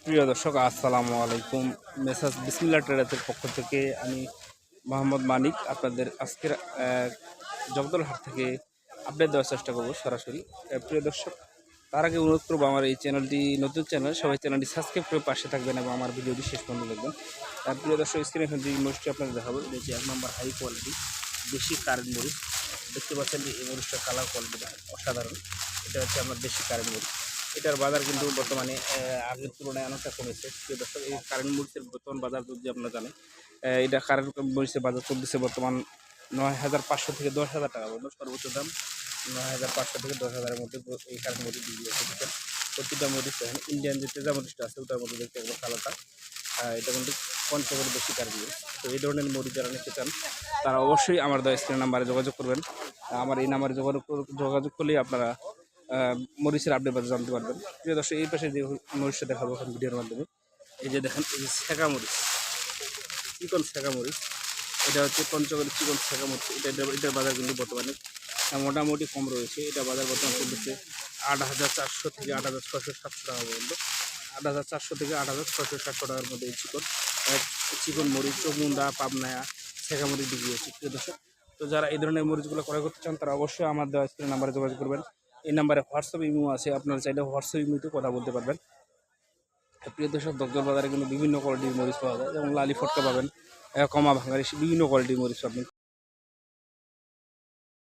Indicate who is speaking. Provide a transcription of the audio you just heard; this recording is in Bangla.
Speaker 1: প্রিয় দর্শক আসসালামু আলাইকুম। মেসাজ বিসমিল্লাহ ট্রেডার্সের পক্ষ থেকে আমি মোহাম্মদ মানিক আপনাদের আজকের জগদলহাট থেকে আপডেট দেওয়ার চেষ্টা করব সরাসরি। প্রিয় দর্শক, তার আগে অনুরোধ করবো আমার এই চ্যানেলটি নতুন চ্যানেল, সবাই চ্যানেলটি সাবস্ক্রাইব করে পাশে থাকবেন এবং আমার ভিডিওটি শেষ পর্যন্ত দেখবেন। প্রিয় দর্শক, স্ক্রিনে এখন যে মরিচটি আপনাদের দেখাবো, এটি 1 নম্বর হাই কোয়ালিটি দেশি কারেন্ট মরিচ। দেখতে পাচ্ছেন যে এই মরিচটার কালার কোয়ালিটিটা অসাধারণ। এটা হচ্ছে আমার দেশি কারেন্ট মরিচ। এটার বাজার কিন্তু বর্তমানে আগের তুলনায় অনেকটা কমেছে। প্রিয় দর্শক, এই কারেন্ট মরিচের বর্তমান বাজার যদি আপনারা জানেন, এটা কারেন্ট মরিচের বাজার চলতেছে বর্তমান 9,500 থেকে 10,000 টাকা পর্যন্ত। সর্বোচ্চ দাম 9,500 থেকে 10,000-এর মধ্যে এই কারেন্ট মরিচ বিক্রি হচ্ছে। দেখেন প্রতিটা মরিচ দেখেন, ইন্ডিয়ান যে তেজা মরিচটা আছে ওটার মধ্যে দেখতে একবার কালারটা, এটা কিন্তু পঞ্চগড় বেশি কারেন্ট মরিচ। তো এই ধরনের মরিচ যারা নিতে চান তারা অবশ্যই আমার দেওয়া স্ক্রিন নাম্বারে যোগাযোগ করবেন। আমার এই নাম্বারে যোগাযোগ করলেই আপনারা মরিচের আপডেট বাজার জানতে পারবেন। প্রিয় দর্শক, এই পাশে যে মরিচটা দেখাবো এখন ভিডিওর মাধ্যমে, এই যে দেখেন, এই যে ছেঁকা মরিচ, চিকন ছেঁকা মরিচ। এটা হচ্ছে পঞ্চগড়ের চিকন ছেঁকা মরিচ। এটার বাজার কিন্তু বর্তমানে মোটামুটি কম রয়েছে। এটা বাজার বর্তমানে চলতেছে 8,400 থেকে 8,600-700 টাকা পর্যন্ত। 8,400 থেকে 8,600-700 টাকার মধ্যে এই চিকন মরিচ, চৌমুন্ডা, পাবনায়া, ছেঁকা মরিচ বিক্রি হচ্ছে। প্রিয় দর্শক, তো যারা এই ধরনের মরিচগুলো ক্রয় করতে চান তারা অবশ্যই আমার দেওয়া স্ক্রিন নাম্বারে যোগাযোগ করবেন। এই নাম্বারে হোয়াটসঅ্যাপ ইমো আছে, আপনারা চাইলে হোয়াটসঅ্যাপ ইমোতে কথা বলতে পারবেন। প্রিয় দর্শক, দগ্ধর বাজারে কিন্তু বিভিন্ন কোয়ালিটির মরিচ পাওয়া যায়, যেমন লালি ফটকা পাবেন, কমা ভাঙারি, বিভিন্ন কোয়ালিটির মরিচ আপনি